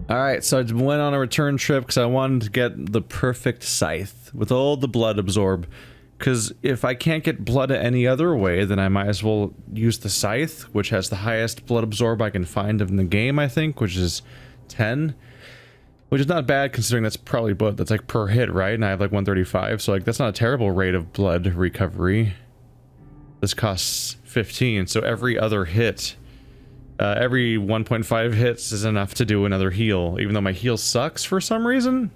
Alright, so I went on a return trip because I wanted to get the perfect scythe with all the blood absorb. Because if I can't get blood any other way, then I might as well use the scythe, which has the highest blood absorb I can find in the game, I think, which is 10. Which is not bad considering that's probably blood. That's like per hit, right? And I have like 135, so like that's not a terrible rate of blood recovery. This costs 15, so every other hit, every 1.5 hits is enough to do another heal, even though my heal sucks for some reason.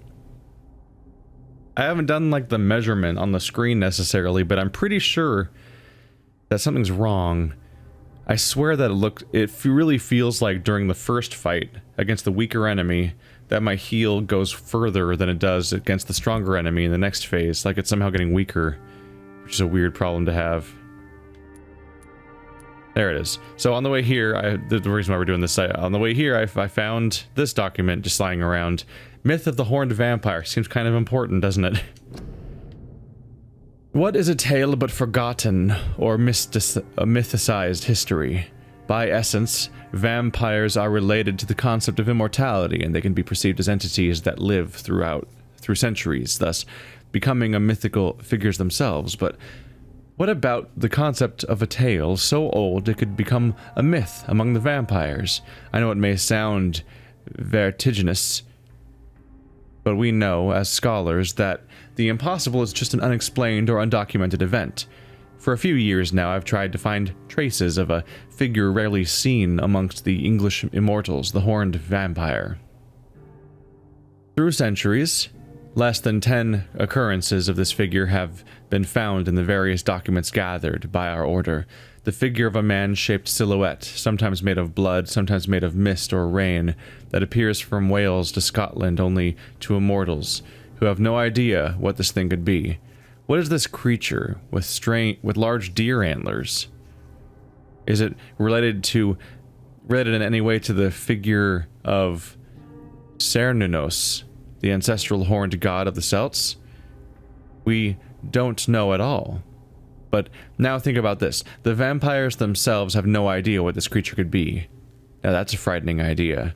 I haven't done like the measurement on the screen necessarily, but I'm pretty sure that something's wrong. I swear that it really feels like during the first fight against the weaker enemy that my heal goes further than it does against the stronger enemy in the next phase, like it's somehow getting weaker, which is a weird problem to have. There it is. So on the way here, the reason why we're doing this, on the way here, I found this document just lying around. Myth of the Horned Vampire. Seems kind of important, doesn't it? What is a tale but forgotten or mythicized history? By essence, vampires are related to the concept of immortality, and they can be perceived as entities that live through centuries, thus becoming a mythical figures themselves. But what about the concept of a tale so old it could become a myth among the vampires? I know it may sound vertiginous, but we know, as scholars, that the impossible is just an unexplained or undocumented event. For a few years now, I've tried to find traces of a figure rarely seen amongst the English immortals, the Horned Vampire. Through centuries, less than 10 occurrences of this figure have been found in the various documents gathered by our order. The figure of a man-shaped silhouette, sometimes made of blood, sometimes made of mist or rain, that appears from Wales to Scotland only to immortals, who have no idea what this thing could be. What is this creature with large deer antlers? Is it related in any way to the figure of Cernunnos, the ancestral horned god of the Celts? We don't know at all. But now think about this. The vampires themselves have no idea what this creature could be. Now that's a frightening idea.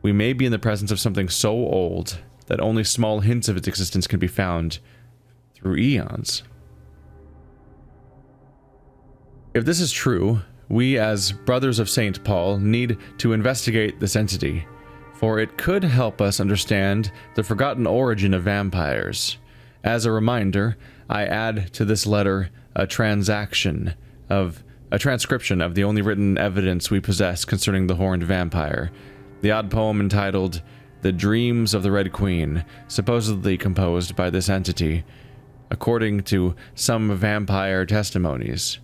We may be in the presence of something so old that only small hints of its existence can be found through eons. If this is true, we as Brothers of St. Paul need to investigate this entity, for it could help us understand the forgotten origin of vampires. As a reminder, I add to this letter a transcription of the only written evidence we possess concerning the Horned Vampire, the odd poem entitled The Dreams of the Red Queen, supposedly composed by this entity. According to some vampire testimonies,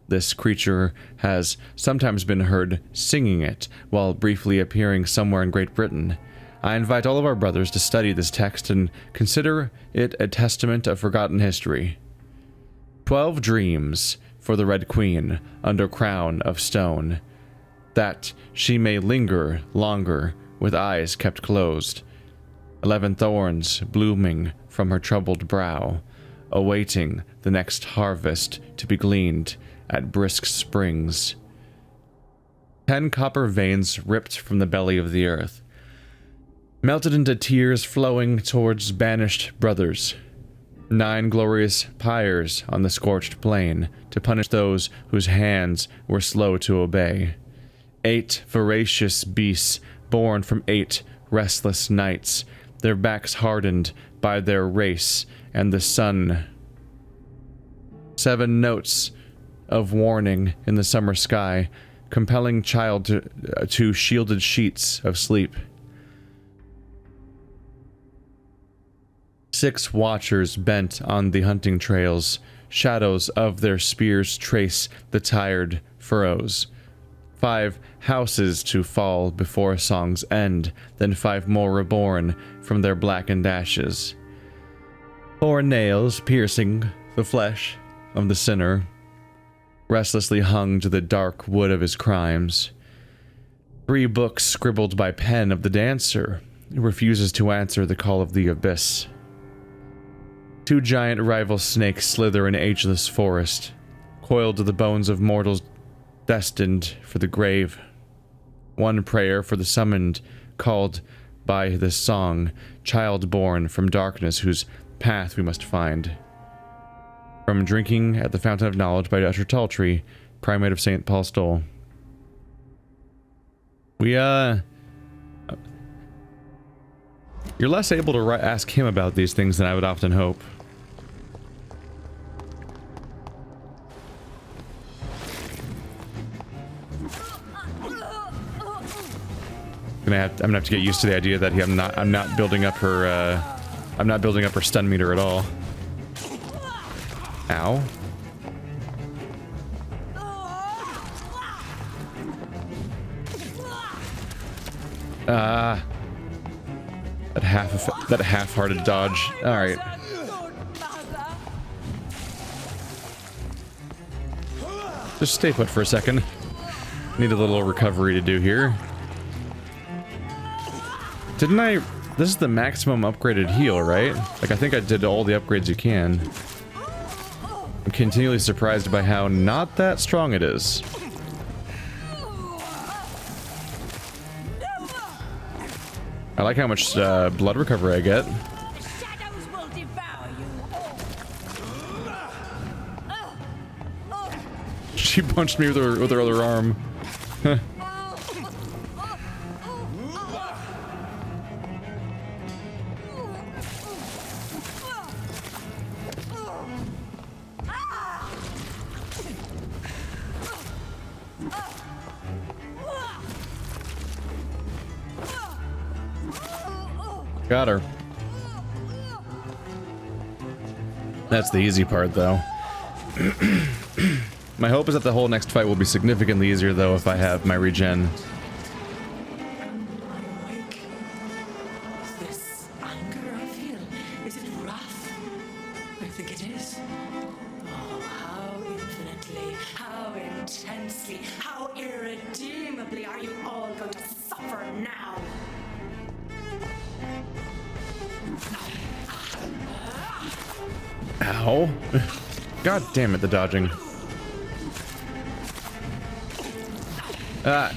this creature has sometimes been heard singing it while briefly appearing somewhere in Great Britain. I invite all of our brothers to study this text and consider it a testament of forgotten history. 12 dreams for the Red Queen under crown of stone, that she may linger longer with eyes kept closed. 11 thorns blooming from her troubled brow, awaiting the next harvest to be gleaned at brisk springs. 10 copper veins ripped from the belly of the earth, melted into tears flowing towards banished brothers. 9 glorious pyres on the scorched plain, to punish those whose hands were slow to obey. 8 voracious beasts born from 8 restless nights, their backs hardened by their race and the sun. 7 notes of warning in the summer sky, compelling child to shielded sheets of sleep. 6 watchers bent on the hunting trails, shadows of their spears trace the tired furrows. 5 houses to fall before song's end, then 5 more reborn from their blackened ashes. 4 nails piercing the flesh of the sinner, restlessly hung to the dark wood of his crimes. 3 books scribbled by pen of the dancer, who refuses to answer the call of the abyss. 2 giant rival snakes slither in ageless forest, coiled to the bones of mortals destined for the grave. 1 prayer for the summoned called by this song, child born from darkness whose path we must find. From Drinking at the Fountain of Knowledge by Dr. Taltree, Primate of St. Paul Stole. You're less able to ask him about these things than I would often hope. I'm gonna have to get used to the idea that I'm not building up her stun meter at all. Ow. That half-hearted dodge. All right. Just stay put for a second. Need a little recovery to do here. Didn't I... This is the maximum upgraded heal, right? Like, I think I did all the upgrades you can. I'm continually surprised by how not that strong it is. I like how much blood recovery I get. She punched me with her other arm. Got her. That's the easy part, though. My hope is that the whole next fight will be significantly easier, though, if I have my regen. This anger I feel, is it wrath? I think it is. Oh, how infinitely, how intensely, how irredeemably are you all going to suffer now? Ow. God damn it, the dodging. Ah.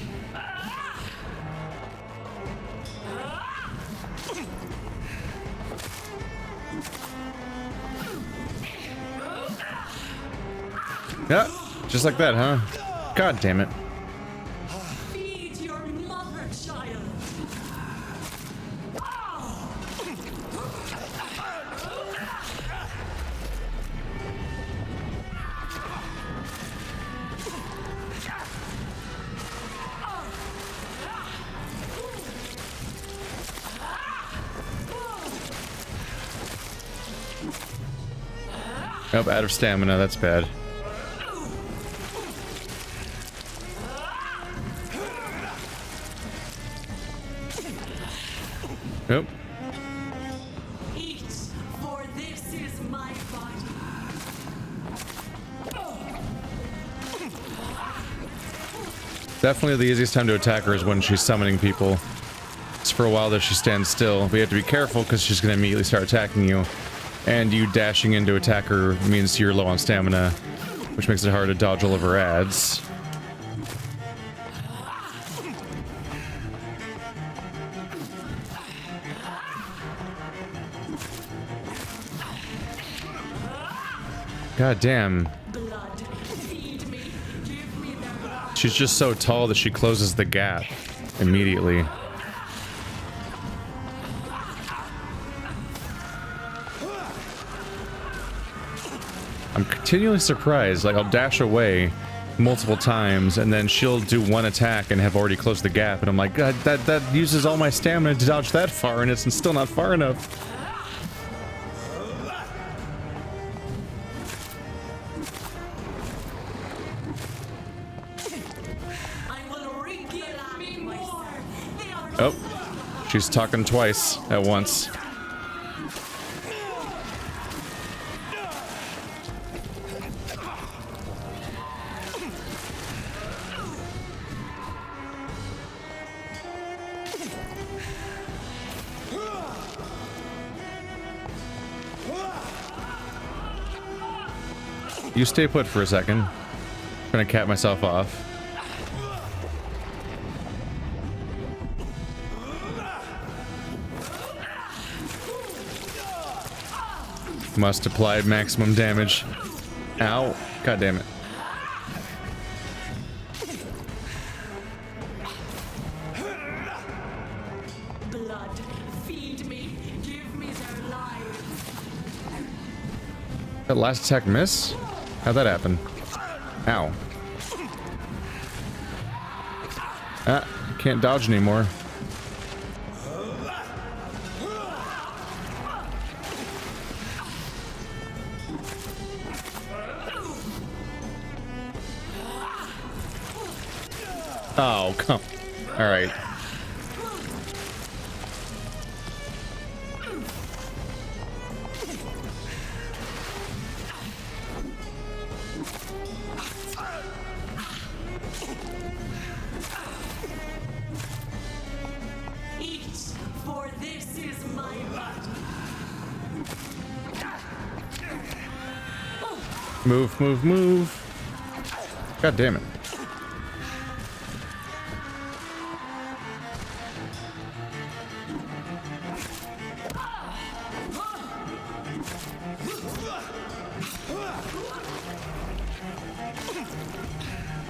Yeah, just like that, huh? God damn it. Feed your mother, child. Nope, out of stamina, that's bad. Nope. Eat, for this is my body. Definitely the easiest time to attack her is when she's summoning people. It's for a while that she stands still, but you have to be careful because she's going to immediately start attacking you. And you dashing in to attack her means you're low on stamina, which makes it hard to dodge all of her ads. God damn. Blood, feed me, give me that. She's just so tall that she closes the gap immediately. I'm continually surprised, like I'll dash away multiple times and then she'll do one attack and have already closed the gap and I'm like, God, that uses all my stamina to dodge that far and it's still not far enough. Oh, she's talking twice at once. You stay put for a second. I'm gonna cap myself off. Must apply maximum damage. Ow. God damn it. Blood, feed me, give me their lives. That last attack miss? How'd that happen? Ow. Ah, can't dodge anymore. Oh, come. All right. Eat, for this is my blood. Move, move, move. God damn it.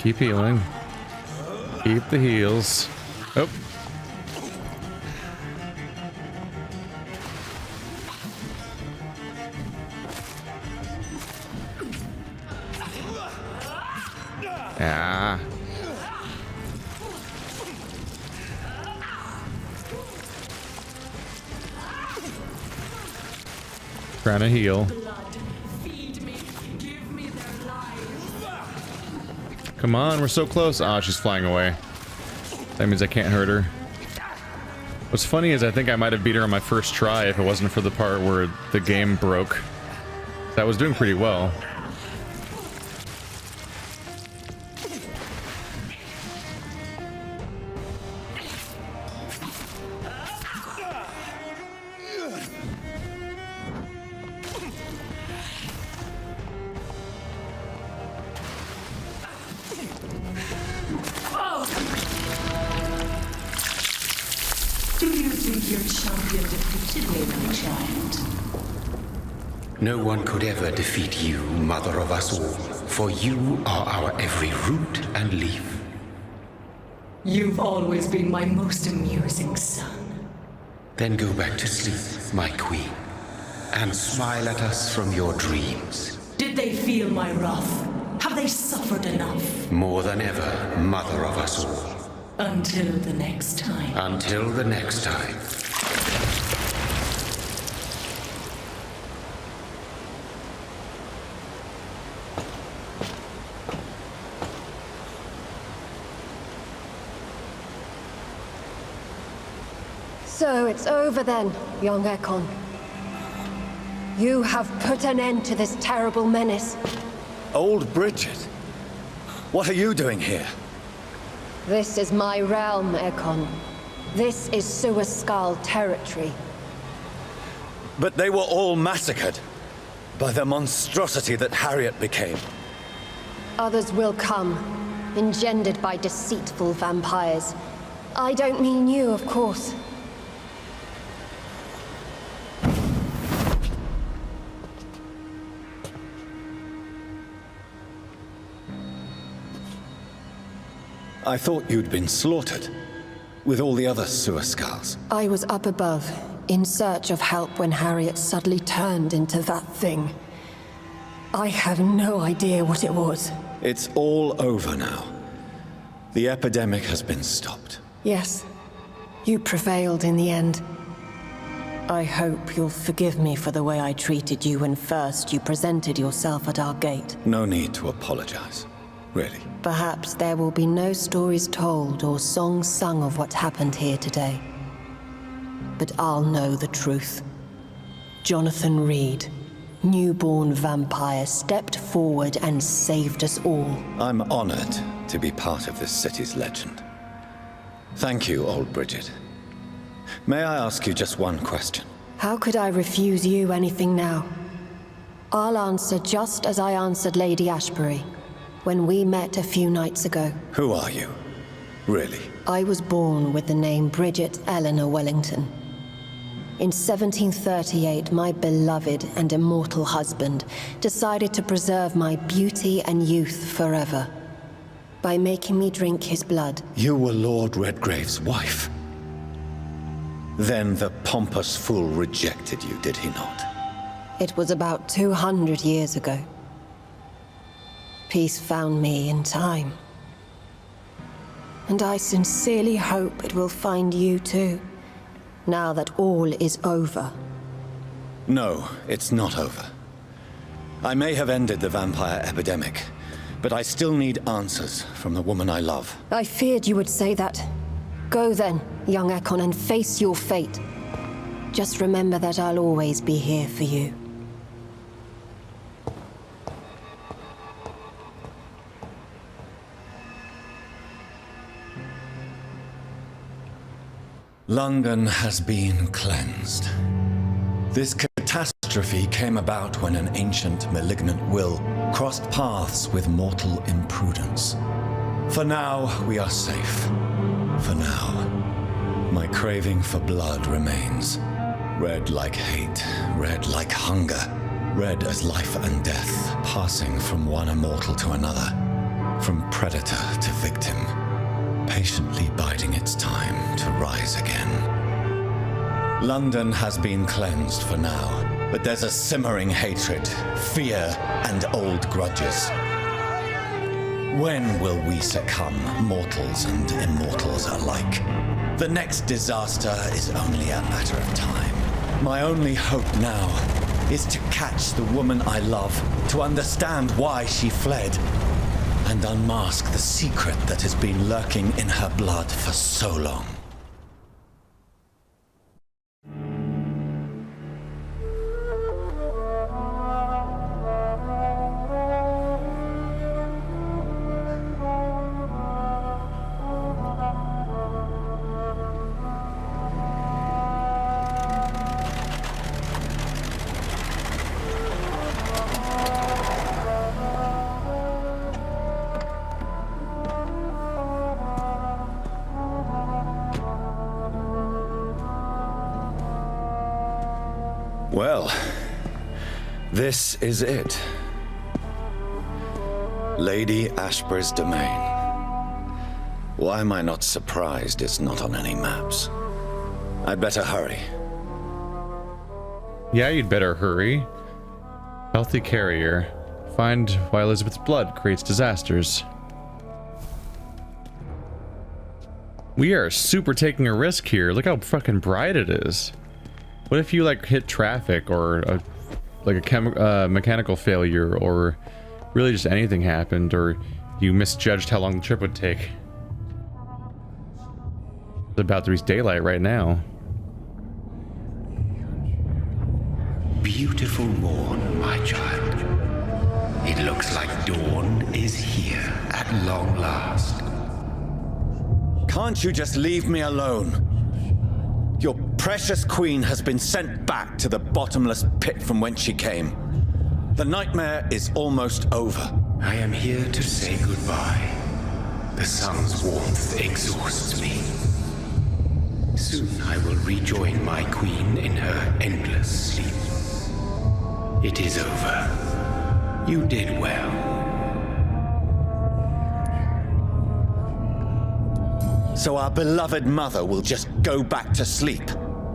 Keep healing. Keep the heals. Oh. Ah. Trying to heal. Come on, we're so close. Ah, she's flying away. That means I can't hurt her. What's funny is I think I might have beat her on my first try if it wasn't for the part where the game broke. That was doing pretty well. No one could ever defeat you, mother of us all, for you are our every root and leaf. You've always been my most amusing son. Then go back to sleep, my queen, and smile at us from your dreams. Did they feel my wrath? Have they suffered enough? More than ever, mother of us all. Until the next time. Until the next time. So it's over then, young Ekon. You have put an end to this terrible menace. Old Bridget, what are you doing here? This is my realm, Ekon. This is Skal territory. But they were all massacred by the monstrosity that Harriet became. Others will come, engendered by deceitful vampires. I don't mean you, of course. I thought you'd been slaughtered, with all the other skals. I was up above, in search of help when Harriet suddenly turned into that thing. I have no idea what it was. It's all over now. The epidemic has been stopped. Yes, you prevailed in the end. I hope you'll forgive me for the way I treated you when first you presented yourself at our gate. No need to apologize, really. Perhaps there will be no stories told or songs sung of what happened here today. But I'll know the truth. Jonathan Reid, newborn vampire, stepped forward and saved us all. I'm honored to be part of this city's legend. Thank you, old Bridget. May I ask you just one question? How could I refuse you anything now? I'll answer just as I answered Lady Ashbury when we met a few nights ago. Who are you? Really? I was born with the name Bridget Eleanor Wellington. In 1738, my beloved and immortal husband decided to preserve my beauty and youth forever by making me drink his blood. You were Lord Redgrave's wife. Then the pompous fool rejected you, did he not? It was about 200 years ago. Peace found me in time. And I sincerely hope it will find you too, now that all is over. No, it's not over. I may have ended the vampire epidemic, but I still need answers from the woman I love. I feared you would say that. Go then, young Ekon, and face your fate. Just remember that I'll always be here for you. London has been cleansed. This catastrophe came about when an ancient malignant will crossed paths with mortal imprudence. For now, we are safe. For now. My craving for blood remains. Red like hate, red like hunger, red as life and death, passing from one immortal to another, from predator to victim, patiently biding its time to rise again. London has been cleansed for now, but there's a simmering hatred, fear, and old grudges. When will we succumb, mortals and immortals alike? The next disaster is only a matter of time. My only hope now is to catch the woman I love, to understand why she fled, and unmask the secret that has been lurking in her blood for so long. Well, this is it. Lady Ashbury's domain. Why am I not surprised it's not on any maps? I'd better hurry. Yeah, you'd better hurry. Healthy carrier. Find why Elizabeth's blood creates disasters. We are super taking a risk here. Look how fucking bright it is. What if you like hit traffic or a mechanical failure, or really just anything happened, or you misjudged how long the trip would take? It's about to reach daylight right now. Beautiful morn, my child. It looks like dawn is here at long last. Can't you just leave me alone? Your precious queen has been sent back to the bottomless pit from whence she came. The nightmare is almost over. I am here to say goodbye. The sun's warmth exhausts me. Soon I will rejoin my queen in her endless sleep. It is over. You did well. So our beloved mother will just go back to sleep,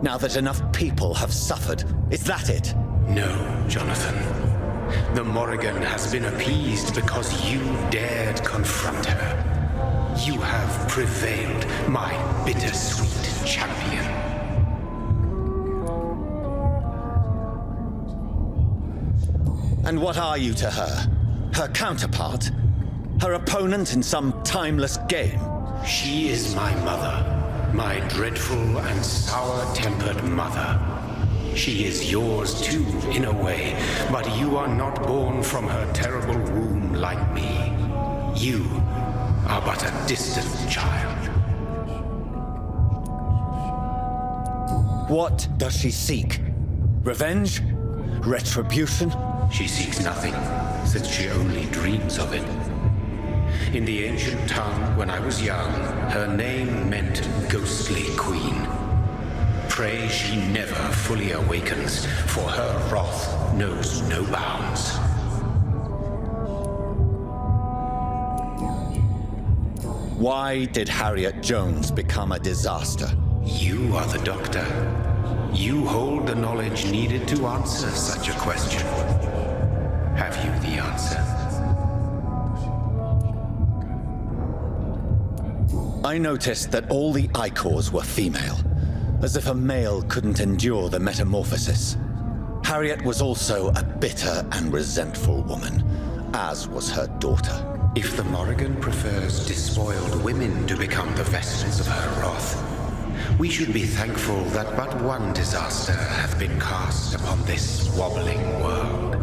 now that enough people have suffered. Is that it? No, Jonathan. The Morrigan has been appeased because you dared confront her. You have prevailed, my bittersweet champion. And what are you to her? Her counterpart? Her opponent in some timeless game? She is my mother, my dreadful and sour-tempered mother. She is yours too, in a way, but you are not born from her terrible womb like me. You are but a distant child. What does she seek? Revenge? Retribution? She seeks nothing, since she only dreams of it. In the ancient tongue, when I was young, her name meant ghostly queen. pray she never fully awakens, for her wrath knows no bounds. Why did Harriet Jones become a disaster? You are the doctor. You hold the knowledge needed to answer such a question. Have you the answer? I noticed that all the Icors were female, as if a male couldn't endure the metamorphosis. Harriet was also a bitter and resentful woman, as was her daughter. If the Morrigan prefers despoiled women to become the vessels of her wrath, we should be thankful that but one disaster hath been cast upon this wobbling world.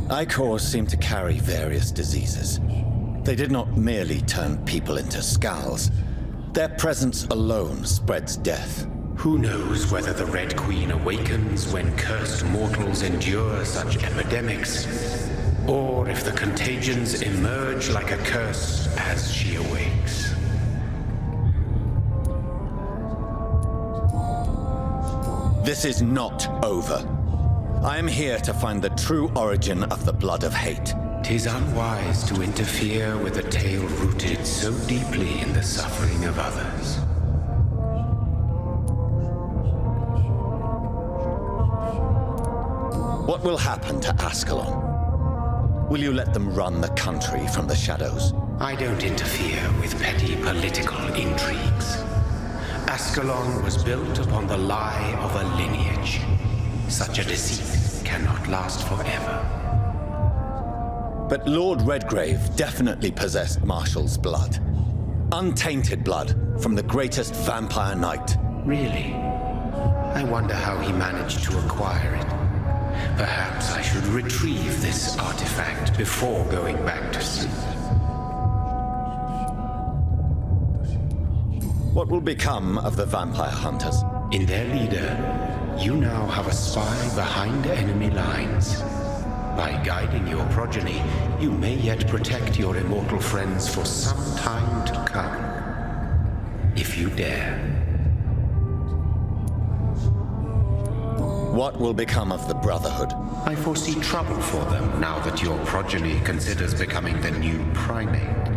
Icors seem to carry various diseases. They did not merely turn people into skals. Their presence alone spreads death. Who knows whether the Red Queen awakens when cursed mortals endure such epidemics, or if the contagions emerge like a curse as she awakes. This is not over. I am here to find the true origin of the blood of hate. 'Tis unwise to interfere with a tale rooted so deeply in the suffering of others. What will happen to Ascalon? Will you let them run the country from the shadows? I don't interfere with petty political intrigues. Ascalon was built upon the lie of a lineage. Such a deceit cannot last forever. But Lord Redgrave definitely possessed Marshall's blood. Untainted blood from the greatest vampire knight. Really? I wonder how he managed to acquire it. Perhaps I should retrieve this artifact before going back to sleep. What will become of the vampire hunters? In their leader, you now have a spy behind enemy lines. By guiding your progeny, you may yet protect your immortal friends for some time to come. If you dare. What will become of the Brotherhood? I foresee trouble for them now that your progeny considers becoming the new primate.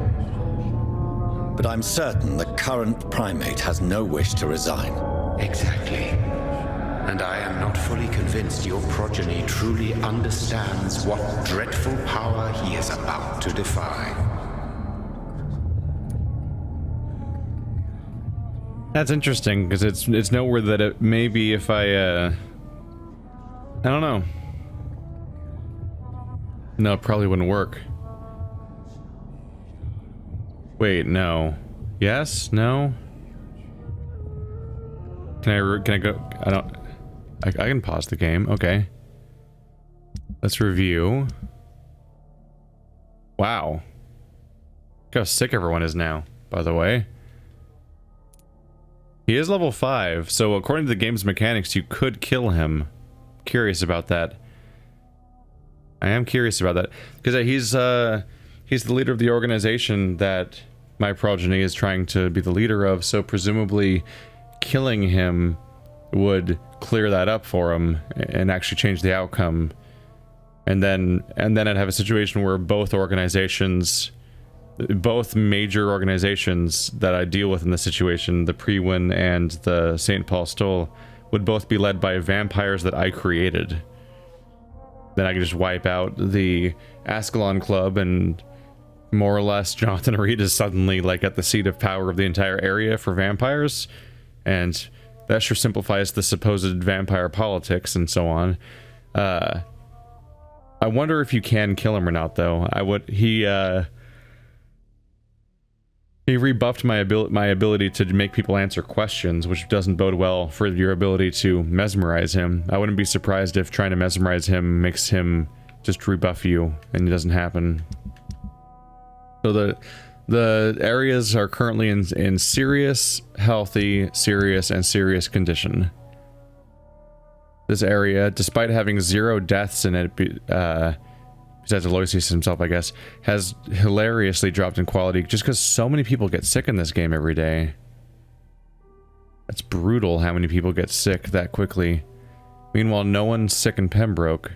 But I'm certain the current primate has no wish to resign. Exactly. And I am not fully convinced your progeny truly understands what dreadful power he is about to defy. That's interesting, because it's nowhere that it maybe if I don't know. No, it probably wouldn't work. Wait, no. Yes? No? Can I go? I can pause the game. Okay. Let's review. Wow. Look how sick everyone is now, by the way. He is level 5, so according to the game's mechanics, you could kill him. Curious about that. I am curious about that. Because he's the leader of the organization that my progeny is trying to be the leader of, so presumably killing him would clear that up for him and actually change the outcome. And then I'd have a situation where both major organizations that I deal with in this situation, the Prewin and the St. Paul Stole, would both be led by vampires that I created. Then I could just wipe out the Ascalon Club, and more or less Jonathan Reid is suddenly like at the seat of power of the entire area for vampires, and that sure simplifies the supposed vampire politics and so on. I wonder if you can kill him or not, though. He rebuffed my ability to make people answer questions, which doesn't bode well for your ability to mesmerize him. I wouldn't be surprised if trying to mesmerize him makes him just rebuff you, and it doesn't happen. So the areas are currently in serious, healthy, serious, and serious condition. This area, despite having 0 deaths in it besides Aloysius himself, I guess, has hilariously dropped in quality just because so many people get sick in this game every day. That's brutal how many people get sick that quickly. Meanwhile, no one's sick in Pembroke.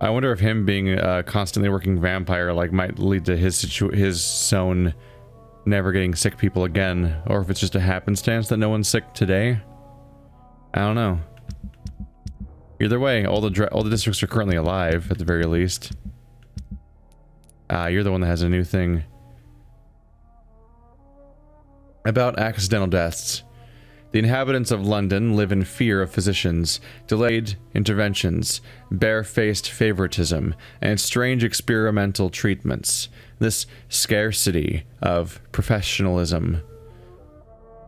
I wonder if him being a constantly working vampire like might lead to his zone never getting sick people again, or if it's just a happenstance that no one's sick today. I don't know. Either way, all the districts are currently alive at the very least. You're the one that has a new thing about accidental deaths. The inhabitants of London live in fear of physicians, delayed interventions, barefaced favoritism, and strange experimental treatments. This scarcity of professionalism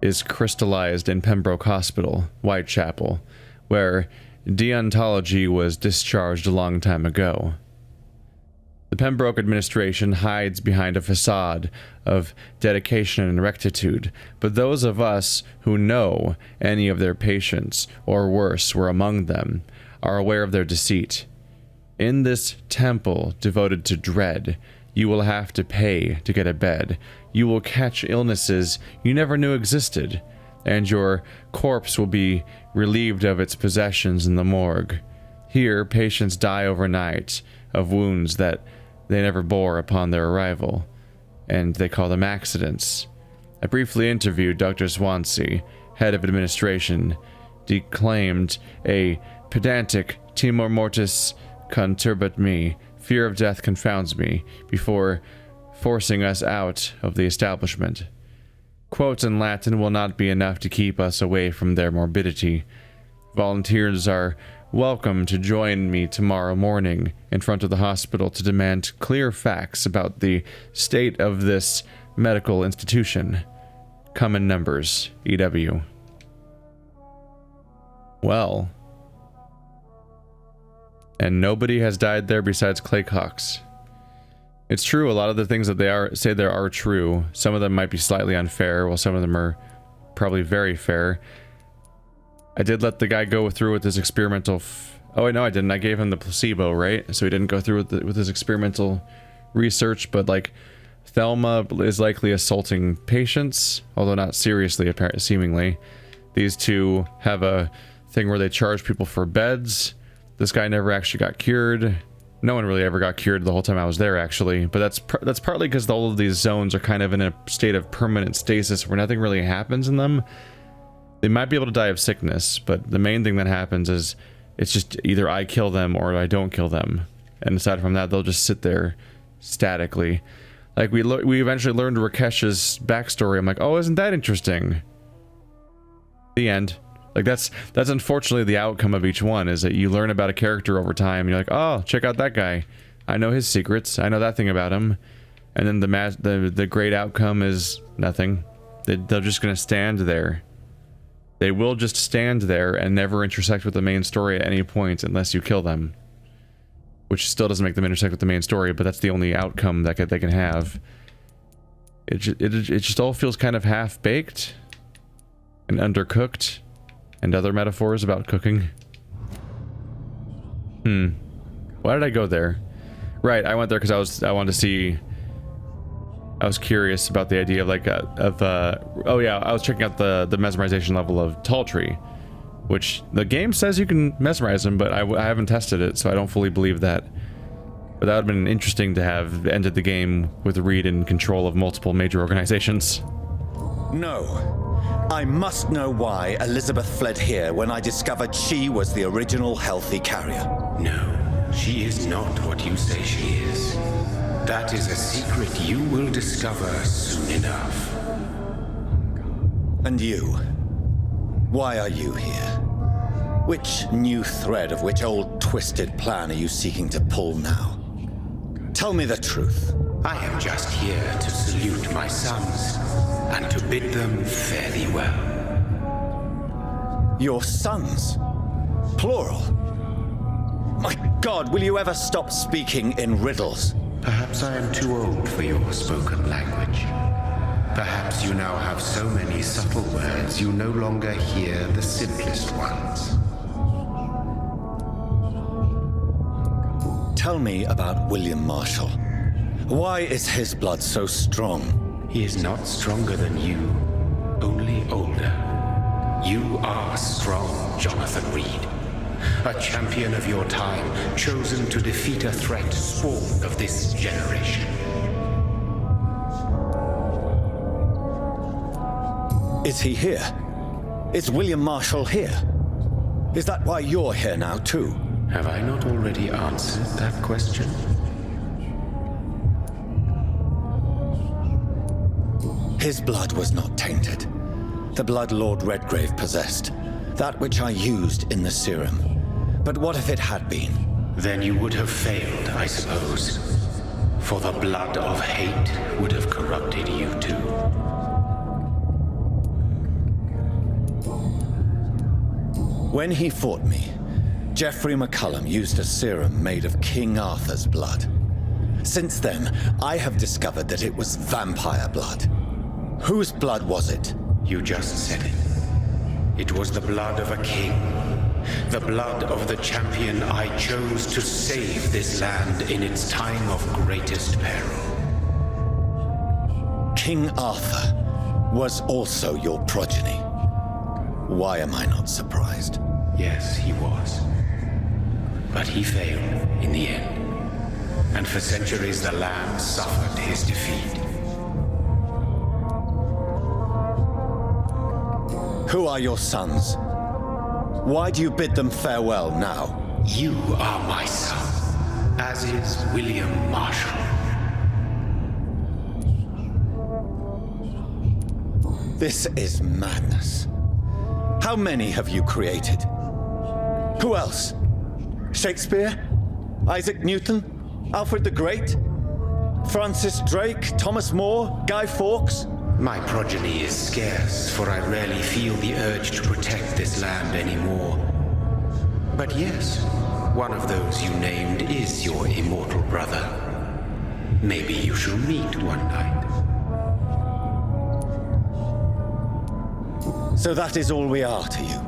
is crystallized in Pembroke Hospital, Whitechapel, where deontology was discharged a long time ago. The Pembroke administration hides behind a facade of dedication and rectitude, but those of us who know any of their patients, or worse, were among them, are aware of their deceit. In this temple devoted to dread, you will have to pay to get a bed. You will catch illnesses you never knew existed, and your corpse will be relieved of its possessions in the morgue. Here, patients die overnight of wounds that they never bore upon their arrival, and they call them accidents. I briefly interviewed Dr. Swansea, head of administration, declaimed a pedantic timor mortis conturbat me, fear of death confounds me, before forcing us out of the establishment. Quotes in Latin will not be enough to keep us away from their morbidity. Volunteers are welcome to join me tomorrow morning in front of the hospital to demand clear facts about the state of this medical institution. Come in numbers, EW. Well. And nobody has died there besides Claycox. It's true, a lot of the things that they say there are true. Some of them might be slightly unfair, while some of them are probably very fair. I did let the guy go through with his experimental... oh, wait, no, I didn't. I gave him the placebo, right? So he didn't go through with his experimental research, but, like, Thelma is likely assaulting patients, although not seriously, seemingly. These two have a thing where they charge people for beds. This guy never actually got cured. No one really ever got cured the whole time I was there, actually. But that's partly because all of these zones are kind of in a state of permanent stasis where nothing really happens in them. They might be able to die of sickness, but the main thing that happens is it's just either I kill them or I don't kill them. And aside from that, they'll just sit there statically. Like, we eventually learned Rakesh's backstory. I'm like, oh, isn't that interesting? The end. Like, that's unfortunately the outcome of each one, is that you learn about a character over time, and you're like, oh, check out that guy. I know his secrets. I know that thing about him. And then the great outcome is nothing. They're just going to stand there. They will just stand there and never intersect with the main story at any point unless you kill them. Which still doesn't make them intersect with the main story, but that's the only outcome that they can have. It just all feels kind of half-baked and undercooked, and other metaphors about cooking. Why did I go there? Right, I went there because I wanted to see... I was curious about the idea of, like, oh yeah, I was checking out the mesmerization level of Talltree, which the game says you can mesmerize him, but I haven't tested it, so I don't fully believe that. But that would have been interesting to have ended the game with Reid in control of multiple major organizations. No. I must know why Elizabeth fled here when I discovered she was the original healthy carrier. No, she is not what you say she is. That is a secret you will discover soon enough. And you? Why are you here? Which new thread of which old twisted plan are you seeking to pull now? Tell me the truth. I am just here to salute my sons, and to bid them fare thee well. Your sons? Plural? My God, will you ever stop speaking in riddles? Perhaps I am too old for your spoken language. Perhaps you now have so many subtle words you no longer hear the simplest ones. Tell me about William Marshall. Why is his blood so strong? He is not stronger than you, only older. You are strong, Jonathan Reid. A champion of your time, chosen to defeat a threat spawned of this generation. Is he here? Is William Marshall here? Is that why you're here now, too? Have I not already answered that question? His blood was not tainted. The blood Lord Redgrave possessed. That which I used in the serum. But what if it had been? Then you would have failed, I suppose. For the blood of hate would have corrupted you too. When he fought me, Geoffrey McCullum used a serum made of King Arthur's blood. Since then, I have discovered that it was vampire blood. Whose blood was it? You just said it. It was the blood of a king. The blood of the champion I chose to save this land in its time of greatest peril. King Arthur was also your progeny. Why am I not surprised? Yes, he was. But he failed in the end. And for centuries the land suffered his defeat. Who are your sons? Why do you bid them farewell now? You are my son, as is William Marshall. This is madness. How many have you created? Who else? Shakespeare? Isaac Newton? Alfred the Great? Francis Drake? Thomas More? Guy Fawkes? My progeny is scarce, for I rarely feel the urge to protect this land anymore. But yes, one of those you named is your immortal brother. Maybe you shall meet one night. So that is all we are to you?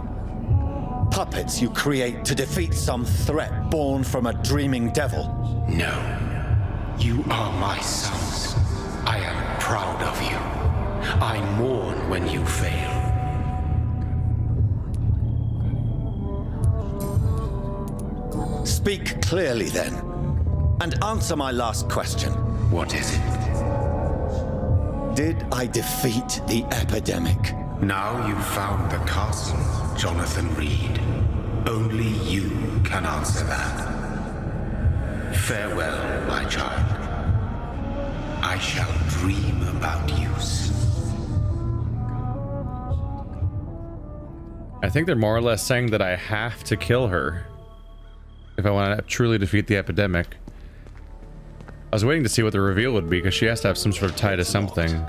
Puppets you create to defeat some threat born from a dreaming devil? No. You are my sons. I am proud of you. I mourn when you fail. Speak clearly then, and answer my last question. What is it? Did I defeat the epidemic? Now you've found the castle, Jonathan Reid. Only you can answer that. Farewell, my child. I shall dream about you soon. I think they're more or less saying that I have to kill her if I want to truly defeat the epidemic. I was waiting to see what the reveal would be, because she has to have some sort of tie to something.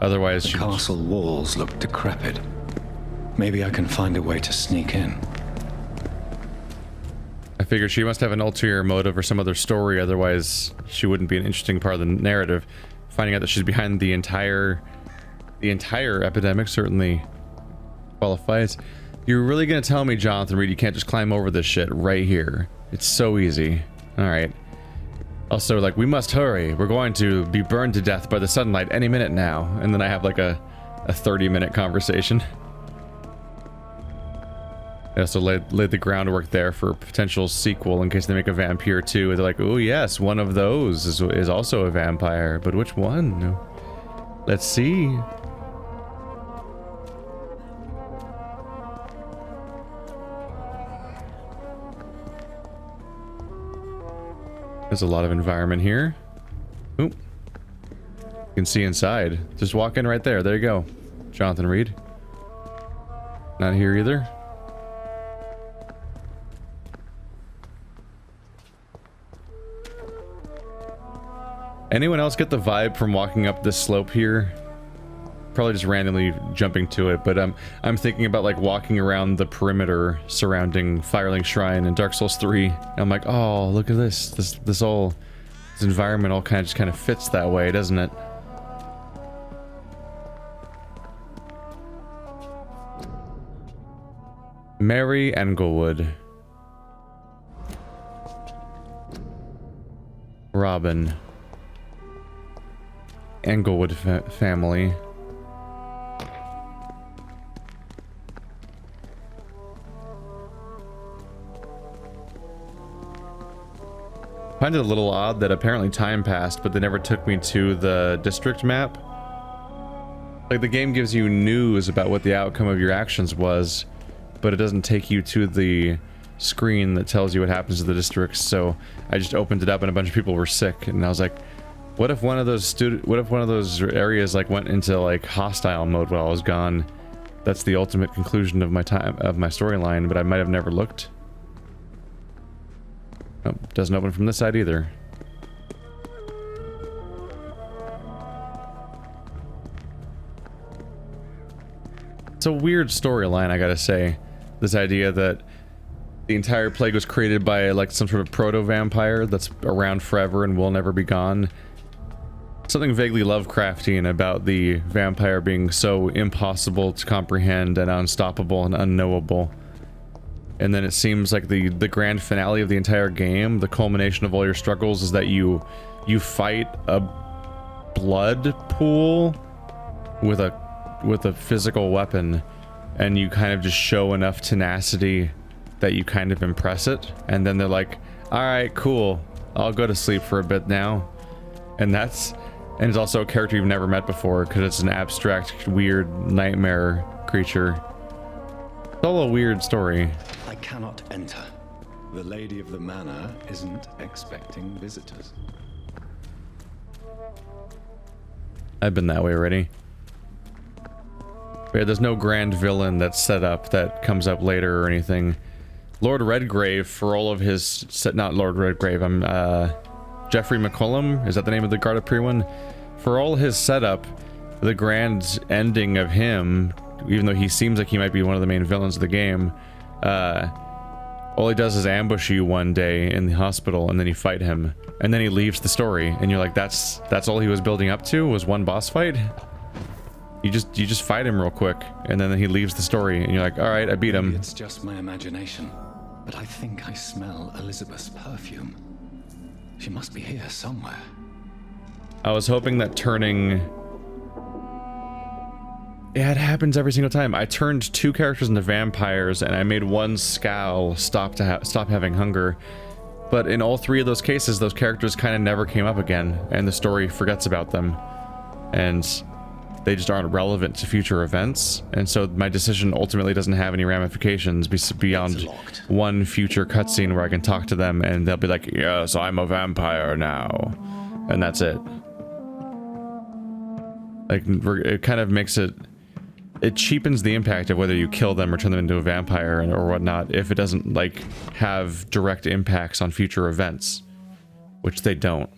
Otherwise, the castle walls look decrepit. Maybe I can find a way to sneak in. I figured she must have an ulterior motive or some other story, otherwise she wouldn't be an interesting part of the narrative. Finding out that she's behind the entire epidemic certainly qualifies. You're really gonna tell me, Jonathan Reid, you can't just climb over this shit right here? It's so easy. Alright. Also, like, we must hurry. We're going to be burned to death by the sunlight any minute now. And then I have like a 30-minute conversation. I also laid the groundwork there for a potential sequel in case they make a Vampyr 2. They're like, oh yes, one of those is also a vampire. But which one? Let's see. There's a lot of environment here. Oop. You can see inside. Just walk in right there. There you go. Jonathan Reid. Not here either. Anyone else get the vibe from walking up this slope here? Probably just randomly jumping to it, but I'm thinking about like walking around the perimeter surrounding Firelink Shrine in Dark Souls 3. And I'm like, oh, look at this. This environment all kind of fits that way, doesn't it? Mary Englewood. Robin. Englewood family. I find it a little odd that apparently time passed, but they never took me to the district map. Like, the game gives you news about what the outcome of your actions was, but it doesn't take you to the screen that tells you what happens to the districts. So I just opened it up and a bunch of people were sick, and I was like, what if one of those areas like went into like hostile mode while I was gone? That's the ultimate conclusion of my storyline, but I might have never looked. Nope, doesn't open from this side either. It's a weird storyline, I gotta say. This idea that the entire plague was created by like some sort of proto-vampire that's around forever and will never be gone. Something vaguely Lovecraftian about the vampire being so impossible to comprehend and unstoppable and unknowable. And then it seems like the grand finale of the entire game, the culmination of all your struggles, is that you fight a blood pool with a physical weapon, and you kind of just show enough tenacity that you kind of impress it, and then they're like, all right, cool, I'll go to sleep for a bit now. And it's also a character you've never met before, because it's an abstract, weird nightmare creature. It's all a weird story. I cannot enter. The lady of the manor isn't expecting visitors. I've been that way already. Yeah, there's no grand villain that's set up that comes up later or anything. Lord Redgrave, for all of his... Not Lord Redgrave, Jeffrey McCollum? Is that the name of the Garda Prewin? For all his setup, the grand ending of him, even though he seems like he might be one of the main villains of the game, all he does is ambush you one day in the hospital, and then you fight him, and then he leaves the story, and you're like, that's all he was building up to, was one boss fight? You just fight him real quick, and then he leaves the story, and you're like, all right, I beat him. Maybe it's just my imagination, but I think I smell Elizabeth's perfume. She must be here somewhere. I was hoping that turning... Yeah, it happens every single time. I turned 2 characters into vampires, and I made one skal stop having hunger. But in all 3 of those cases, those characters kind of never came up again, and the story forgets about them. And they just aren't relevant to future events. And so my decision ultimately doesn't have any ramifications beyond one future cutscene where I can talk to them, and they'll be like, yes, I'm a vampire now. And that's it. Like, it kind of makes it... It cheapens the impact of whether you kill them or turn them into a vampire or whatnot if it doesn't, like, have direct impacts on future events. Which they don't.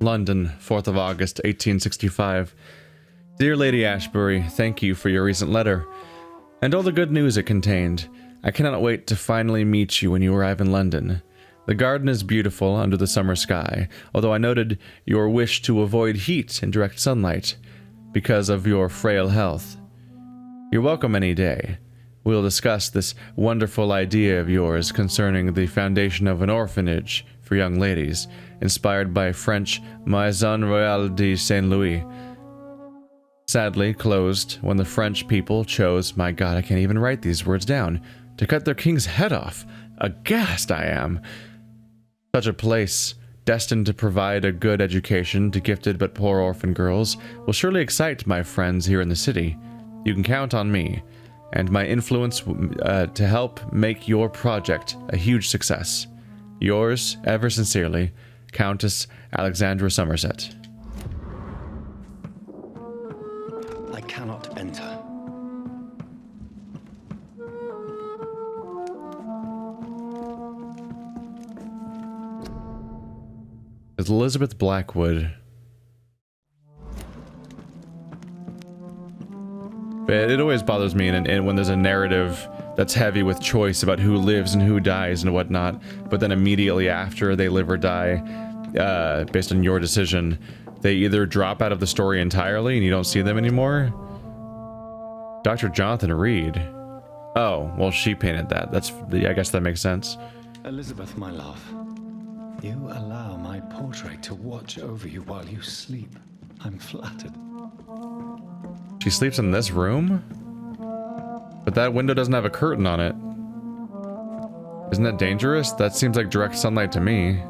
London, 4th of August, 1865. Dear Lady Ashbury, thank you for your recent letter, and all the good news it contained. I cannot wait to finally meet you when you arrive in London. The garden is beautiful under the summer sky, although I noted your wish to avoid heat and direct sunlight because of your frail health. You're welcome any day. We'll discuss this wonderful idea of yours concerning the foundation of an orphanage for young ladies, inspired by French Maison Royale de Saint-Louis. Sadly closed when the French people chose, my god, I can't even write these words down, to cut their king's head off. Aghast I am. Such a place, destined to provide a good education to gifted but poor orphan girls, will surely excite my friends here in the city. You can count on me, and my influence to help make your project a huge success. Yours, ever sincerely, Countess Alexandra Somerset. I cannot enter. It's Elizabeth Blackwood. It always bothers me and when there's a narrative that's heavy with choice about who lives and who dies and whatnot, but then immediately after they live or die, based on your decision, they either drop out of the story entirely and you don't see them anymore. Dr. Jonathan Reid. Oh, well, she painted that. I guess that makes sense. Elizabeth, my love, You allow my portrait to watch over you while you sleep. I'm flattered. She sleeps in this room? But that window doesn't have a curtain on it. Isn't that dangerous? That seems like direct sunlight to me.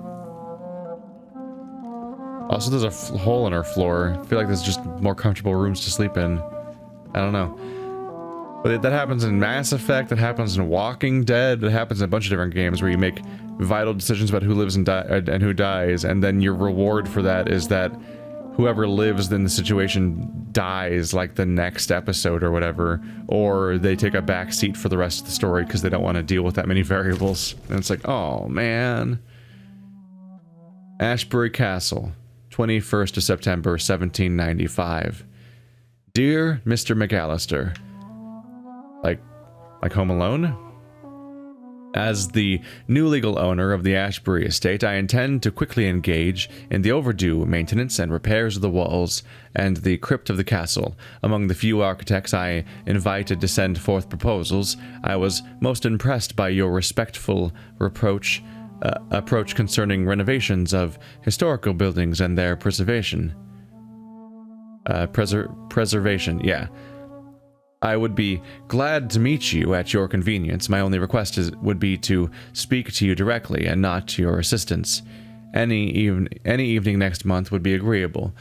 Also, there's a hole in her floor. I feel like there's just more comfortable rooms to sleep in. I don't know. But that happens in Mass Effect, that happens in Walking Dead, it happens in a bunch of different games where you make vital decisions about who lives and who dies, and then your reward for that is that whoever lives in the situation dies like the next episode or whatever, or they take a back seat for the rest of the story because they don't want to deal with that many variables. And it's like, oh man. Ashbury Castle, 21st of September, 1795. Dear Mr. McAllister, like Home Alone? As the new legal owner of the Ashbury estate, I intend to quickly engage in the overdue maintenance and repairs of the walls and the crypt of the castle. Among the few architects I invited to send forth proposals, I was most impressed by your respectful approach concerning renovations of historical buildings and their preservation. Preservation, yeah. I would be glad to meet you at your convenience. My only request would be to speak to you directly and not to your assistants. Any evening next month would be agreeable.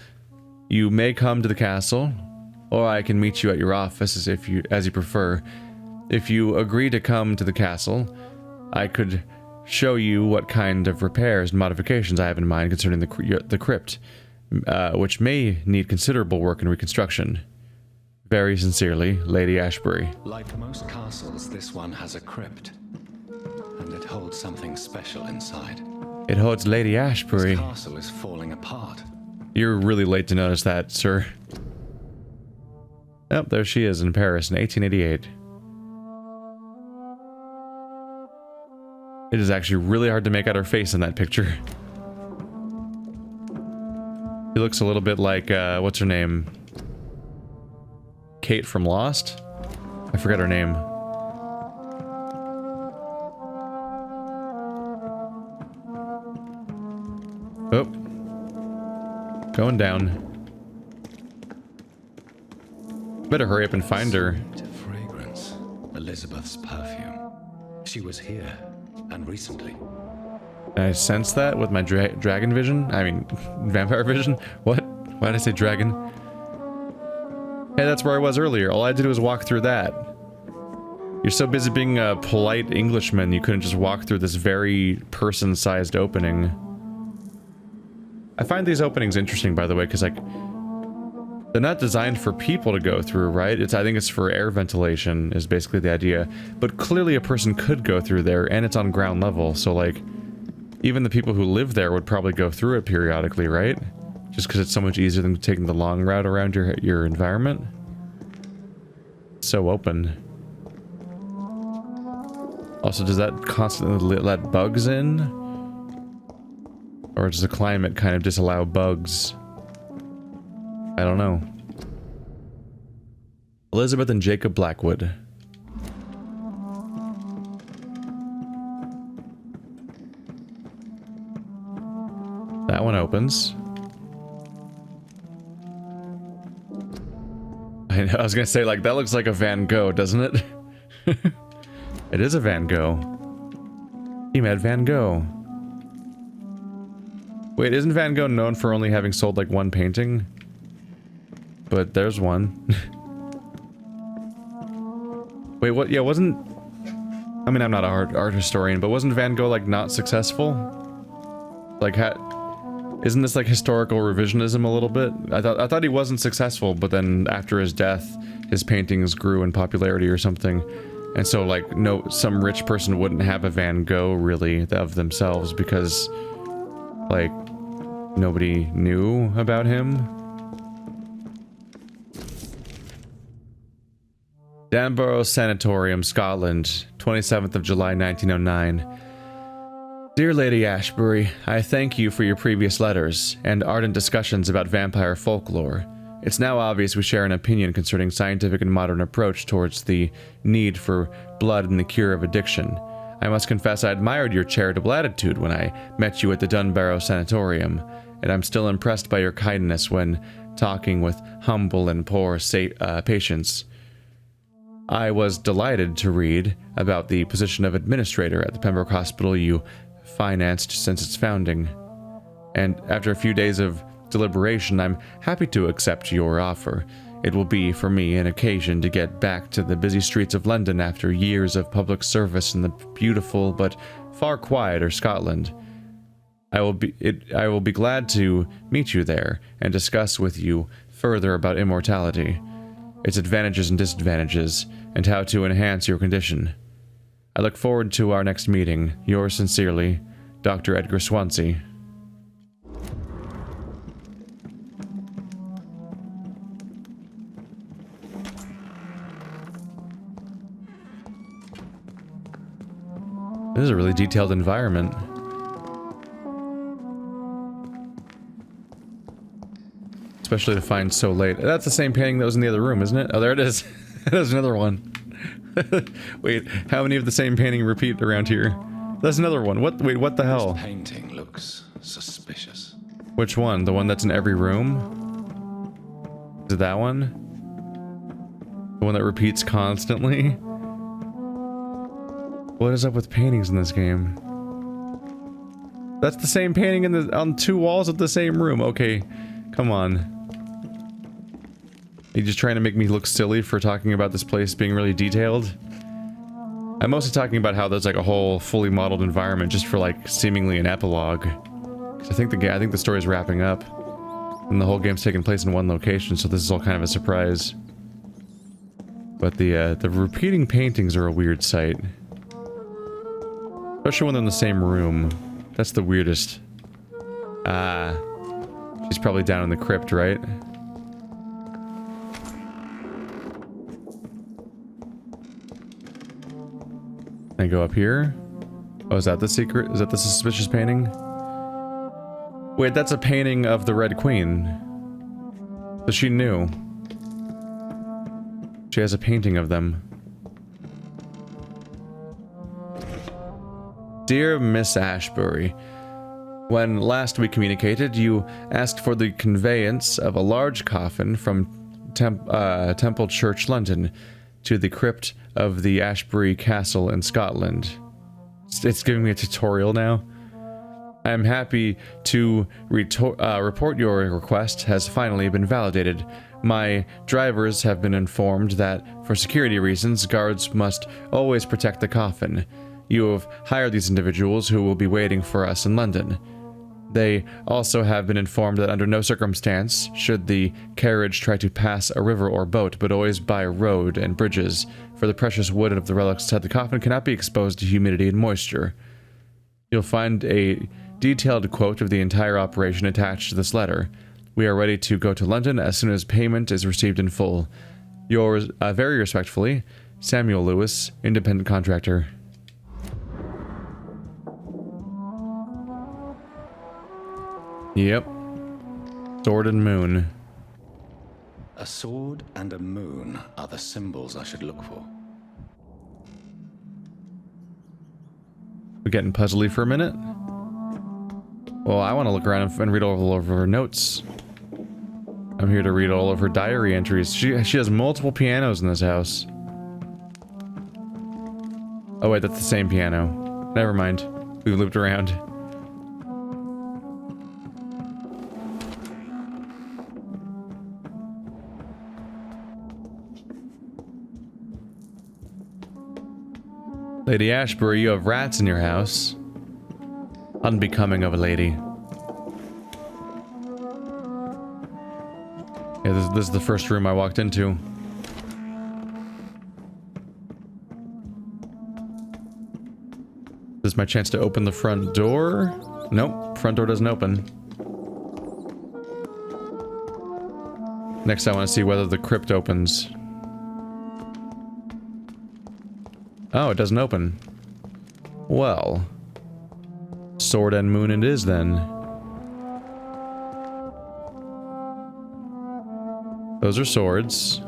You may come to the castle, or I can meet you at your office as you prefer. If you agree to come to the castle, I could show you what kind of repairs and modifications I have in mind concerning the crypt, which may need considerable work and reconstruction. Very sincerely, Lady Ashbury. Like most castles, this one has a crypt, and it holds something special inside. It holds Lady Ashbury. This castle is falling apart. You're really late to notice that, sir. Oh, there she is in Paris in 1888. It is actually really hard to make out her face in that picture. She looks a little bit like, what's her name? Kate from Lost? I forgot her name. Oh. Going down. Better hurry up and find her. Fragrance. Elizabeth's perfume. She was here, and recently. I sense that with my dragon vision? I mean, vampire vision? What? Why did I say dragon? Hey, that's where I was earlier. All I had to do was walk through that. You're so busy being a polite Englishman, you couldn't just walk through this very person-sized opening. I find these openings interesting, by the way, because, like, they're not designed for people to go through, right? I think it's for air ventilation, is basically the idea. But clearly a person could go through there, and it's on ground level, so, like, even the people who live there would probably go through it periodically, right? Just because it's so much easier than taking the long route around your environment. So open. Also, does that constantly let bugs in? Or does the climate kind of disallow bugs? I don't know. Elizabeth and Jacob Blackwood. That one opens. I was gonna say, like, that looks like a Van Gogh, doesn't it? It is a Van Gogh. He met Van Gogh. Wait, isn't Van Gogh known for only having sold, like, one painting? But there's one. Wait, what? Yeah, wasn't... I mean, I'm not an art historian, but wasn't Van Gogh, like, not successful? Like, isn't this like historical revisionism a little bit? I thought he wasn't successful, but then after his death, his paintings grew in popularity or something. And so, like, some rich person wouldn't have a Van Gogh, really, of themselves, because, like, nobody knew about him. Danborough Sanatorium, Scotland, 27th of July, 1909. Dear Lady Ashbury, I thank you for your previous letters and ardent discussions about vampire folklore. It's now obvious we share an opinion concerning scientific and modern approach towards the need for blood in the cure of addiction. I must confess I admired your charitable attitude when I met you at the Dunbarrow Sanatorium, and I'm still impressed by your kindness when talking with humble and poor patients. I was delighted to read about the position of administrator at the Pembroke Hospital you financed since its founding, and after a few days of deliberation, I'm happy to accept your offer. It will be, for me, an occasion to get back to the busy streets of London after years of public service in the beautiful but far quieter Scotland. I will be glad to meet you there and discuss with you further about immortality, its advantages and disadvantages, and how to enhance your condition. I look forward to our next meeting. Yours sincerely, Dr. Edgar Swansea. This is a really detailed environment. Especially to find so late. That's the same painting that was in the other room, isn't it? Oh, there it is. There's another one. Wait, how many of the same painting repeat around here? There's another one. What? Wait, what the hell? This painting looks suspicious. Which one? The one that's in every room? Is it that one? The one that repeats constantly? What is up with paintings in this game? That's the same painting on two walls of the same room. Okay, come on. Are you just trying to make me look silly for talking about this place being really detailed? I'm mostly talking about how there's like a whole fully modeled environment just for like seemingly an epilogue. 'Cause I think the story's wrapping up, and the whole game's taking place in one location, so this is all kind of a surprise. But the repeating paintings are a weird sight. Especially when they're in the same room. That's the weirdest. Ah. She's probably down in the crypt, right? I go up here. Oh, is that the secret? Is that the suspicious painting? Wait, that's a painting of the Red Queen. So she knew. She has a painting of them. Dear Miss Ashbury, when last we communicated, you asked for the conveyance of a large coffin from Temple Church, London, to the crypt of the Ashbury Castle in Scotland. It's giving me a tutorial now. I am happy to report your request has finally been validated. My drivers have been informed that, for security reasons, guards must always protect the coffin. You have hired these individuals who will be waiting for us in London. They also have been informed that under no circumstance should the carriage try to pass a river or boat, but always by road and bridges, for the precious wood of the relics inside the coffin cannot be exposed to humidity and moisture. You'll find a detailed quote of the entire operation attached to this letter. We are ready to go to London as soon as payment is received in full. Yours, very respectfully, Samuel Lewis, independent contractor. Yep. Sword and moon. A sword and a moon are the symbols I should look for. We're getting puzzly for a minute. Well, I want to look around and read all of her notes. I'm here to read all of her diary entries. She has multiple pianos in this house. Oh wait, that's the same piano. Never mind. We've looped around. Lady Ashbury, you have rats in your house. Unbecoming of a lady. Yeah, this is the first room I walked into. This is my chance to open the front door. Nope, front door doesn't open. Next I want to see whether the crypt opens. Oh, it doesn't open. Well, sword and moon it is then. Those are swords.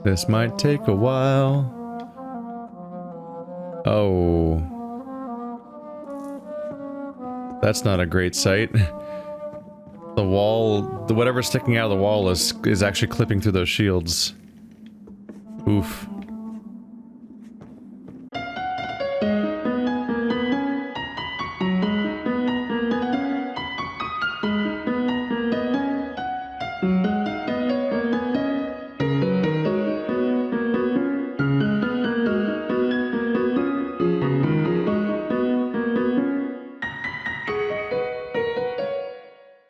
This might take a while. Oh. That's not a great sight. The wall, whatever's sticking out of the wall is actually clipping through those shields. Oof.